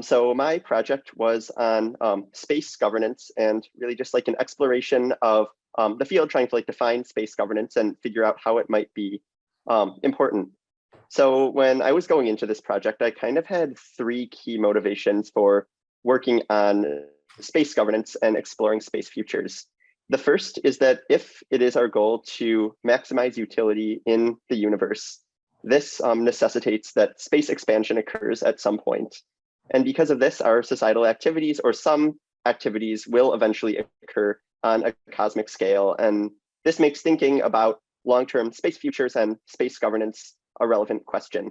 So my project was on space governance, and really just like an exploration of the field, trying to like define space governance and figure out how it might be important. So when I was going into this project, I kind of had three key motivations for working on space governance and exploring space futures. The first is that if it is our goal to maximize utility in the universe, this necessitates that space expansion occurs at some point. And because of this, our societal activities or some activities will eventually occur on a cosmic scale. And this makes thinking about long-term space futures and space governance a relevant question.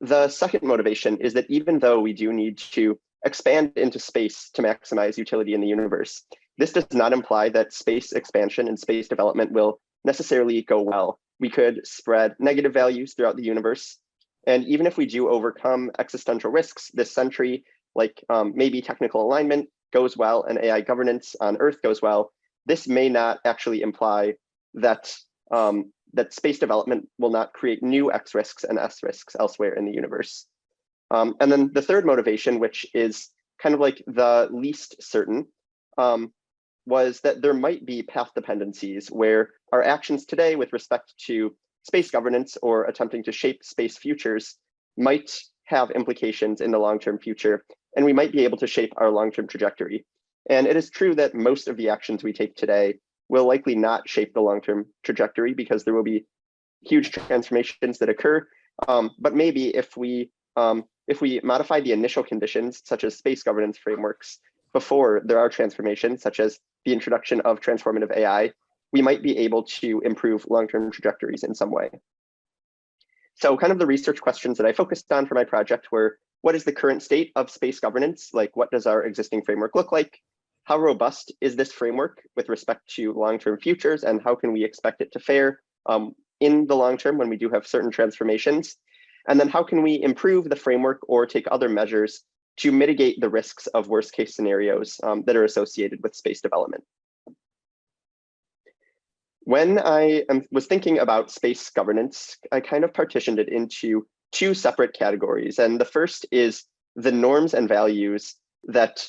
The second motivation is that even though we do need to expand into space to maximize utility in the universe, this does not imply that space expansion and space development will necessarily go well. We could spread negative values throughout the universe. And even if we do overcome existential risks this century, like maybe technical alignment goes well and AI governance on Earth goes well, this may not actually imply that that space development will not create new X risks and S risks elsewhere in the universe. And then the third motivation, which is kind of like the least certain, was that there might be path dependencies where our actions today with respect to space governance or attempting to shape space futures might have implications in the long-term future, and we might be able to shape our long-term trajectory. And it is true that most of the actions we take today will likely not shape the long-term trajectory because there will be huge transformations that occur. But maybe if we modify the initial conditions, such as space governance frameworks, before there are transformations, such as the introduction of transformative AI, we might be able to improve long-term trajectories in some way. So kind of the research questions that I focused on for my project were, what is the current state of space governance? Like, what does our existing framework look like? How robust is this framework with respect to long-term futures, and how can we expect it to fare in the long term when we do have certain transformations? And then how can we improve the framework or take other measures to mitigate the risks of worst case scenarios that are associated with space development? When I was thinking about space governance, I kind of partitioned it into two separate categories. And the first is the norms and values that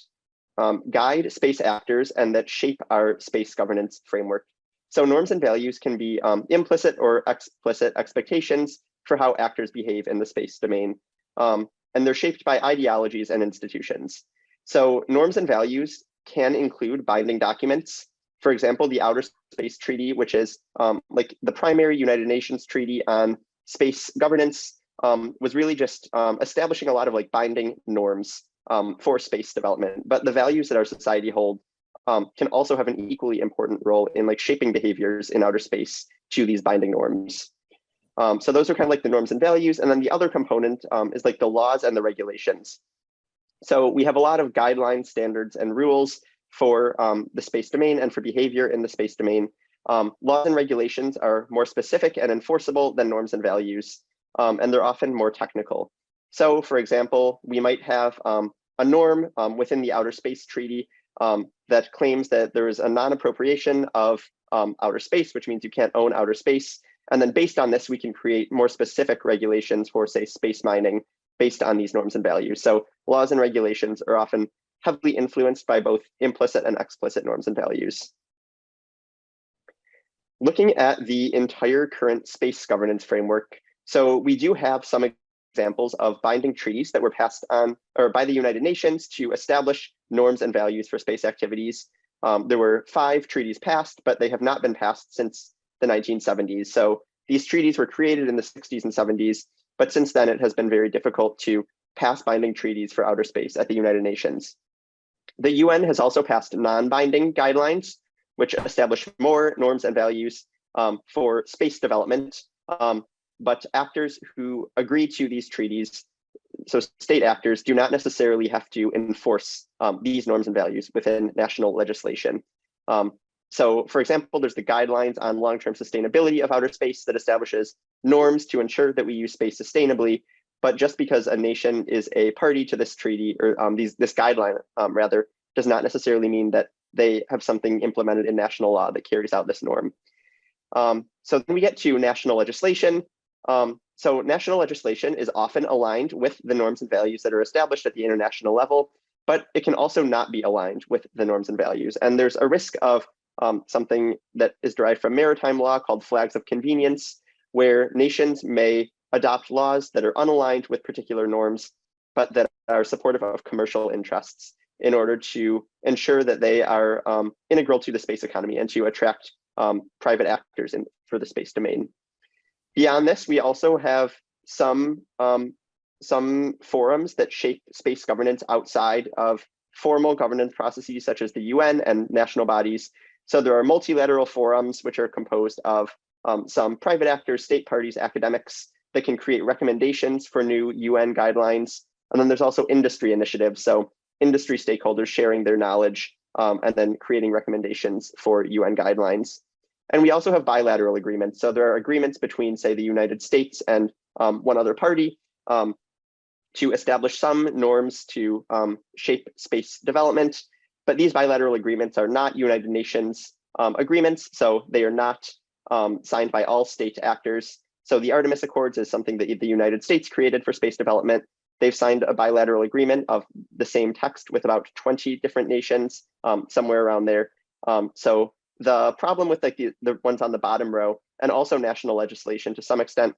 guide space actors and that shape our space governance framework. So norms and values can be implicit or explicit expectations for how actors behave in the space domain. And they're shaped by ideologies and institutions. So norms and values can include binding documents. For example, the Outer Space Treaty, which is like the primary United Nations treaty on space governance, was really just establishing a lot of like binding norms for space development. But the values that our society hold can also have an equally important role in like shaping behaviors in outer space to these binding norms. So those are kind of like the norms and values. And then the other component is like the laws and the regulations. So we have a lot of guidelines, standards, and rules for the space domain and for behavior in the space domain. Laws and regulations are more specific and enforceable than norms and values, and they're often more technical. So for example, we might have a norm within the Outer Space Treaty that claims that there is a non-appropriation of outer space, which means you can't own outer space. And then based on this, we can create more specific regulations for, say, space mining based on these norms and values. So laws and regulations are often heavily influenced by both implicit and explicit norms and values. Looking at the entire current space governance framework, so we do have some examples of binding treaties that were passed on or by the United Nations to establish norms and values for space activities. There were 5 treaties passed, but they have not been passed since the 1970s. So these treaties were created in the 60s and 70s, but since then it has been very difficult to pass binding treaties for outer space at the United Nations. The UN has also passed non-binding guidelines, which establish more norms and values for space development. But actors who agree to these treaties, so state actors, do not necessarily have to enforce these norms and values within national legislation. So for example, there's the guidelines on long-term sustainability of outer space that establishes norms to ensure that we use space sustainably. But just because a nation is a party to this treaty or this guideline, rather, does not necessarily mean that they have something implemented in national law that carries out this norm. So then we get to national legislation. So national legislation is often aligned with the norms and values that are established at the international level, but it can also not be aligned with the norms and values. And there's a risk of something that is derived from maritime law called flags of convenience, where nations may adopt laws that are unaligned with particular norms, but that are supportive of commercial interests in order to ensure that they are integral to the space economy and to attract private actors for the space domain. Beyond this, we also have some forums that shape space governance outside of formal governance processes such as the UN and national bodies. So there are multilateral forums which are composed of some private actors, state parties, academics that can create recommendations for new UN guidelines. And then there's also industry initiatives. So industry stakeholders sharing their knowledge and then creating recommendations for UN guidelines. And we also have bilateral agreements. So there are agreements between, say, the United States and one other party to establish some norms to shape space development. But these bilateral agreements are not United Nations agreements, so they are not signed by all state actors. So the Artemis Accords is something that the United States created for space development. They've signed a bilateral agreement of the same text with about 20 different nations, somewhere around there. So the problem with like the ones on the bottom row, and also national legislation to some extent,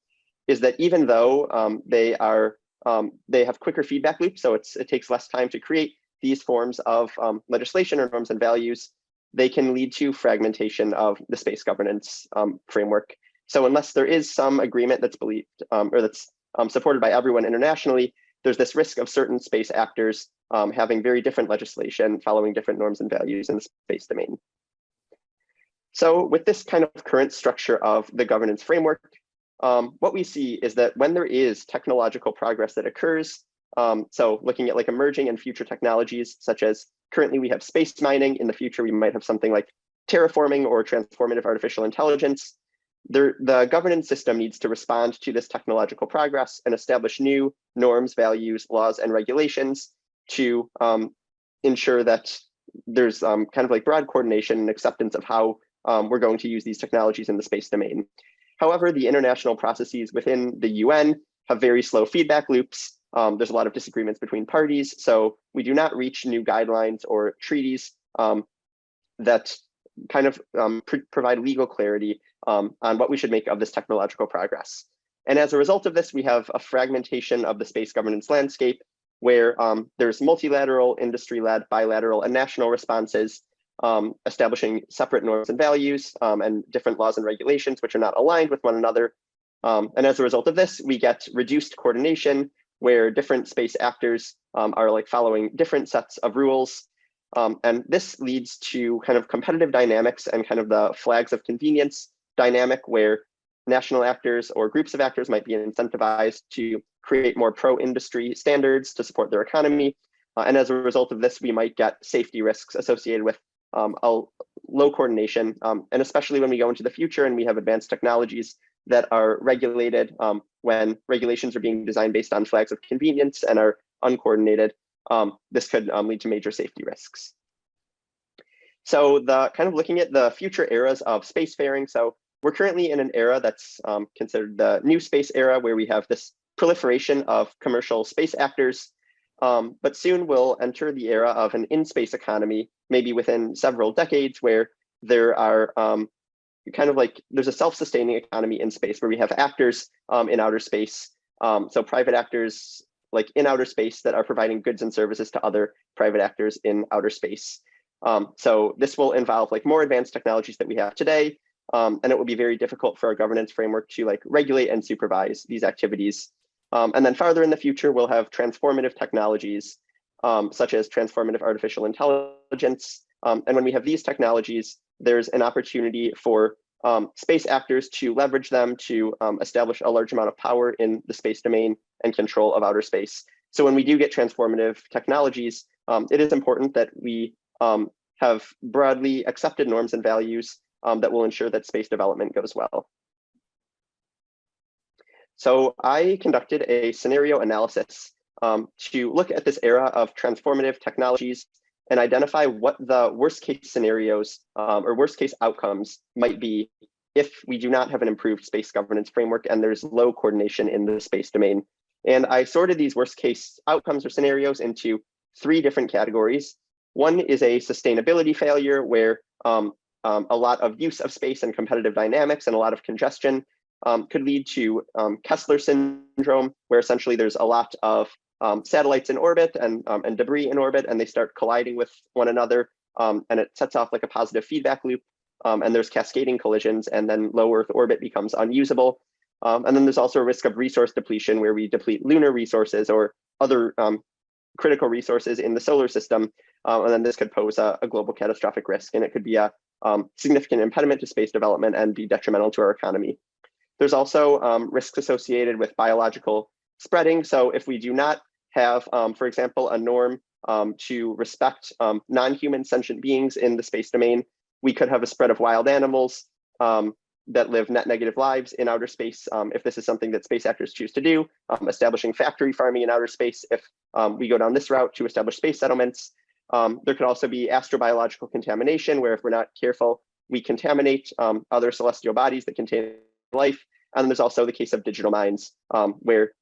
is that even though they have quicker feedback loops, so it takes less time to create these forms of legislation or norms and values, they can lead to fragmentation of the space governance framework. So unless there is some agreement that's believed or that's supported by everyone internationally, there's this risk of certain space actors having very different legislation following different norms and values in the space domain. So with this kind of current structure of the governance framework, what we see is that when there is technological progress that occurs, so looking at like emerging and future technologies, such as currently we have space mining, in the future we might have something like terraforming or transformative artificial intelligence. The governance system needs to respond to this technological progress and establish new norms, values, laws, and regulations to ensure that there's kind of like broad coordination and acceptance of how we're going to use these technologies in the space domain. However, the international processes within the UN have very slow feedback loops. There's a lot of disagreements between parties, so we do not reach new guidelines or treaties that kind of provide legal clarity on what we should make of this technological progress. And as a result of this, we have a fragmentation of the space governance landscape where there's multilateral, industry-led, bilateral, and national responses establishing separate norms and values and different laws and regulations which are not aligned with one another. And as a result of this, we get reduced coordination where different space actors are like following different sets of rules. And this leads to kind of competitive dynamics and kind of the flags of convenience dynamic where national actors or groups of actors might be incentivized to create more pro-industry standards to support their economy. And as a result of this, we might get safety risks associated with a low coordination, and especially when we go into the future and we have advanced technologies that are regulated when regulations are being designed based on flags of convenience and are uncoordinated, this could lead to major safety risks. So the kind of looking at the future eras of spacefaring. So we're currently in an era that's considered the new space era where we have this proliferation of commercial space actors. But soon we'll enter the era of an in-space economy, maybe within several decades, where there are kind of like there's a self-sustaining economy in space where we have actors in outer space. So private actors like in outer space that are providing goods and services to other private actors in outer space. So this will involve like more advanced technologies that we have today. And it will be very difficult for our governance framework to like regulate and supervise these activities. And then farther in the future, we'll have transformative technologies, such as transformative artificial intelligence. And when we have these technologies, there's an opportunity for space actors to leverage them to establish a large amount of power in the space domain and control of outer space. So when we do get transformative technologies, it is important that we have broadly accepted norms and values that will ensure that space development goes well. So I conducted a scenario analysis to look at this era of transformative technologies and identify what the worst case scenarios or worst case outcomes might be if we do not have an improved space governance framework and there's low coordination in the space domain. And I sorted these worst case outcomes or scenarios into 3 different categories. One is a sustainability failure where a lot of use of space and competitive dynamics and a lot of congestion could lead to Kessler syndrome, where essentially there's a lot of satellites in orbit and debris in orbit, and they start colliding with one another, and it sets off like a positive feedback loop, and there's cascading collisions, and then low Earth orbit becomes unusable. And then there's also a risk of resource depletion, where we deplete lunar resources or other critical resources in the solar system, and then this could pose a global catastrophic risk, and it could be a significant impediment to space development and be detrimental to our economy. There's also risks associated with biological spreading. So if we do not have, for example, a norm to respect non-human sentient beings in the space domain, we could have a spread of wild animals that live net negative lives in outer space, if this is something that space actors choose to do, establishing factory farming in outer space if we go down this route to establish space settlements. There could also be astrobiological contamination, where if we're not careful, we contaminate other celestial bodies that contain life. And then there's also the case of digital mines, where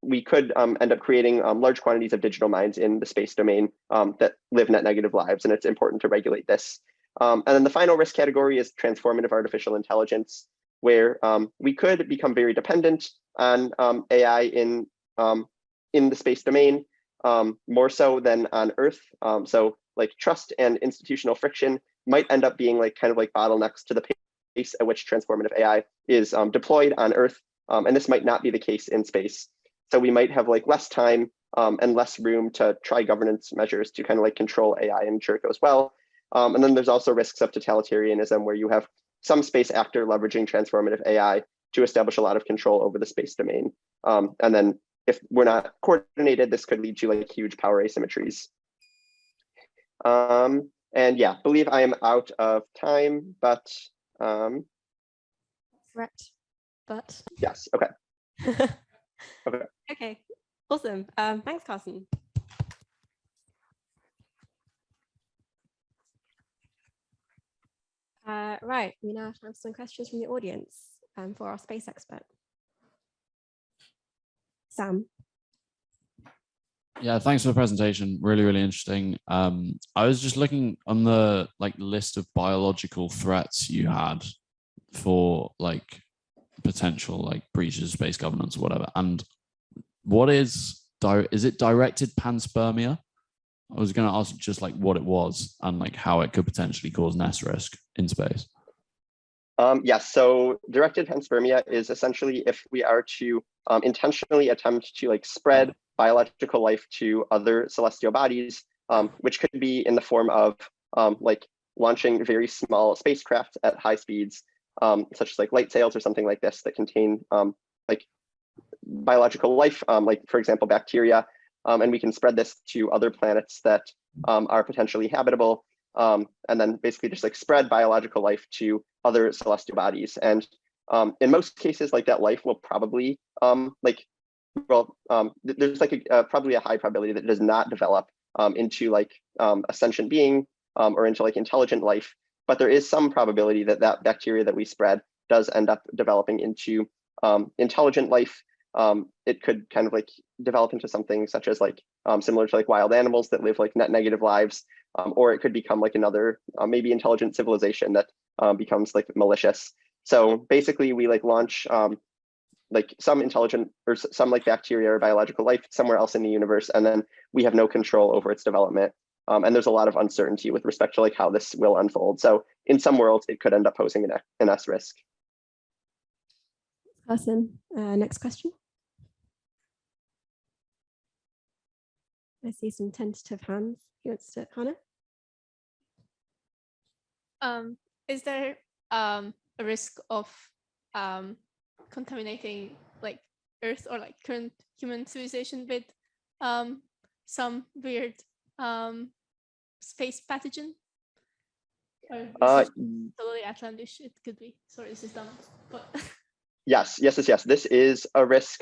we could end up creating large quantities of digital mines in the space domain that live net negative lives, and it's important to regulate this. And then the final risk category is transformative artificial intelligence, where we could become very dependent on AI in the space domain, more so than on Earth. So like trust and institutional friction might end up being like kind of like bottlenecks to the pace at which transformative AI is deployed on Earth. And this might not be the case in space. So we might have like less time and less room to try governance measures to kind of like control AI and ensure it goes well. And then there's also risks of totalitarianism, where you have some space actor leveraging transformative AI to establish a lot of control over the space domain. And then if we're not coordinated, this could lead to like huge power asymmetries. And yeah, believe I am out of time, but correct, but yes, okay. Okay. Okay, awesome. Thanks, Carson. Right, we now have some questions from the audience for our space expert. Sam. Yeah, thanks for the presentation. Really, really interesting. I was just looking on the list of biological threats you had for potential breaches of space governance or whatever. And what is it directed panspermia? I was going to ask just what it was and how it could potentially cause nest risk in space. Yes, so directed panspermia is essentially if we are to intentionally attempt to spread biological life to other celestial bodies, which could be in the form of launching very small spacecraft at high speeds, such as light sails or something like this that contain biological life, for example, bacteria, and we can spread this to other planets that are potentially habitable, and then basically just probably biological life to other celestial bodies. And in most cases, that life will probably there's probably a high probability that it does not develop into a sentient being or into intelligent life, but there is some probability that that bacteria that we spread does end up developing into intelligent life. It could kind of develop into something such as similar to wild animals that live net negative lives, or it could become another maybe intelligent civilization that becomes malicious. So basically we launch some intelligent or some bacteria or biological life somewhere else in the universe, and then we have no control over its development. And there's a lot of uncertainty with respect to how this will unfold. So in some worlds, it could end up posing an S risk. Carson, next question. I see some tentative hands. Who wants to, Hannah? Is there a risk of contaminating Earth or current human civilization with some weird space pathogen? Or totally outlandish. It could be. Sorry, this is dumb. But Yes. This is a risk.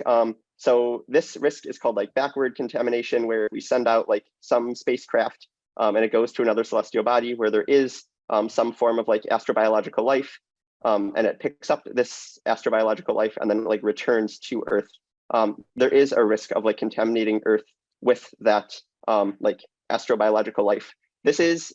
So this risk is called backward contamination, where we send out some spacecraft and it goes to another celestial body where there is some form of astrobiological life. and it picks up this astrobiological life and then like returns to Earth, there is a risk of like contaminating Earth with that like astrobiological life. This is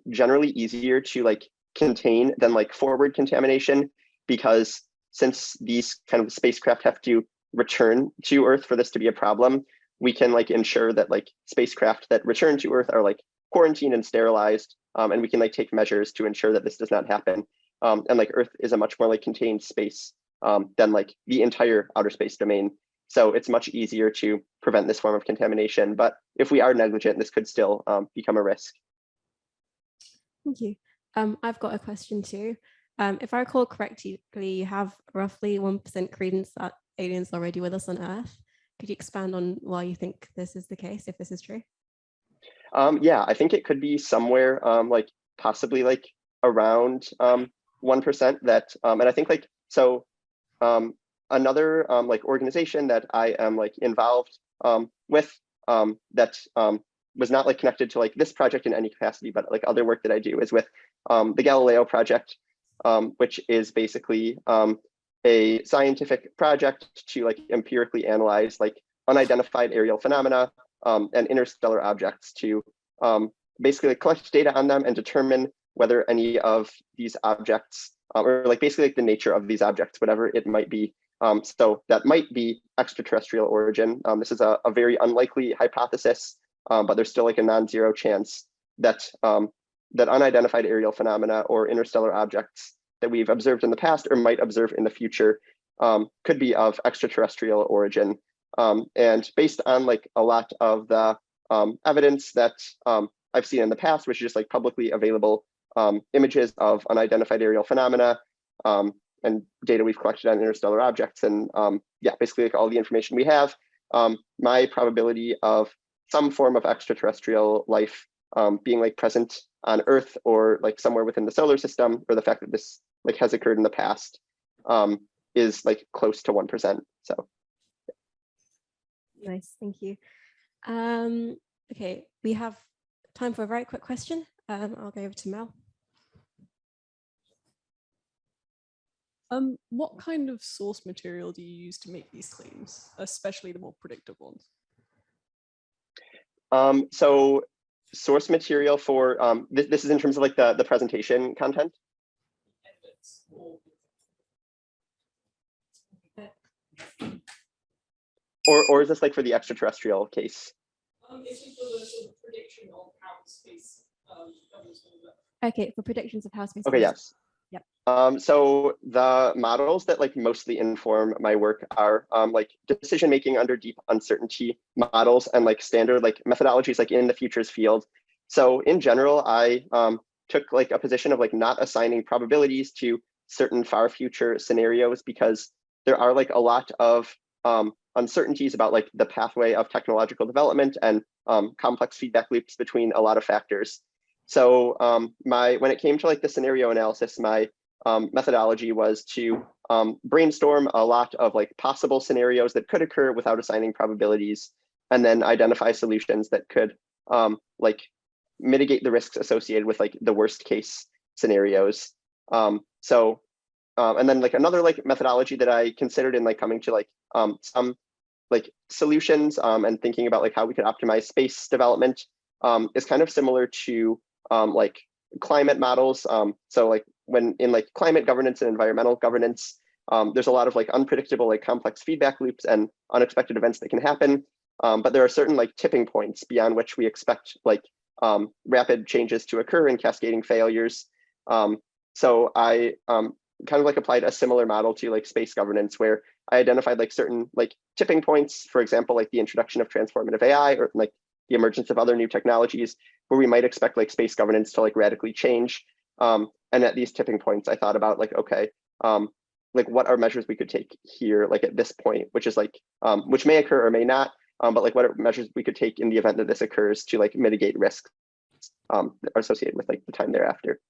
generally easier to like contain than like forward contamination, because since these kind of spacecraft have to return to Earth for this to be a problem, we can like ensure that like spacecraft that return to Earth are like quarantined and sterilized, and we can like take measures to ensure that this does not happen. And like Earth is a much more like contained space than like the entire outer space domain. So it's much easier to prevent this form of contamination. But if we are negligent, this could still become a risk. Thank you. I've got a question too. If I recall correctly, you have roughly 1% credence that aliens are already with us on Earth. Could you expand on why you think this is the case, if this is true? Yeah, I think it could be somewhere like possibly like around 1% that, and I think like, so another like organization that I am like involved with that was not like connected to like this project in any capacity, but like other work that I do is with the Galileo project, which is basically a scientific project to like empirically analyze like unidentified aerial phenomena and interstellar objects to basically like collect data on them and determine whether any of these objects or like basically like the nature of these objects, whatever it might be. So that might be extraterrestrial origin. This is a very unlikely hypothesis, but there's still like a non-zero chance that that unidentified aerial phenomena or interstellar objects that we've observed in the past or might observe in the future could be of extraterrestrial origin. And based on like a lot of the evidence that I've seen in the past, which is just like publicly available images of unidentified aerial phenomena and data we've collected on interstellar objects, and yeah, basically like all the information we have, my probability of some form of extraterrestrial life being like present on Earth or like somewhere within the solar system, or the fact that this like has occurred in the past, is like close to 1%. So Nice, thank you. Okay, we have time for a very quick question. I'll go over to Mel. What kind of source material do you use to make these claims, especially the more predictive ones? So source material for this is in terms of like the presentation content. Or is this like for the extraterrestrial case? It's for the sort of prediction of how space governs. Okay, for predictions of how space. Okay, yes. Yep. So the models that like mostly inform my work are like decision making under deep uncertainty models and like standard like methodologies like in the futures field. So in general, I took like a position of like not assigning probabilities to certain far future scenarios, because there are like a lot of uncertainties about like the pathway of technological development and complex feedback loops between a lot of factors. So when it came to like the scenario analysis, my methodology was to brainstorm a lot of like possible scenarios that could occur without assigning probabilities, and then identify solutions that could like mitigate the risks associated with like the worst case scenarios. And then like another like methodology that I considered in like coming to like some like solutions and thinking about like how we could optimize space development is kind of similar to like climate models. So like when in like climate governance and environmental governance, there's a lot of like unpredictable like complex feedback loops and unexpected events that can happen. But there are certain like tipping points beyond which we expect like rapid changes to occur and cascading failures. So I kind of like applied a similar model to like space governance, where I identified like certain like tipping points, for example, like the introduction of transformative AI or like the emergence of other new technologies, where we might expect like space governance to like radically change. And at these tipping points, I thought about like, okay, like what are measures we could take here, like at this point, which is like, which may occur or may not, but like what are measures we could take in the event that this occurs to like mitigate risks that are associated with like the time thereafter.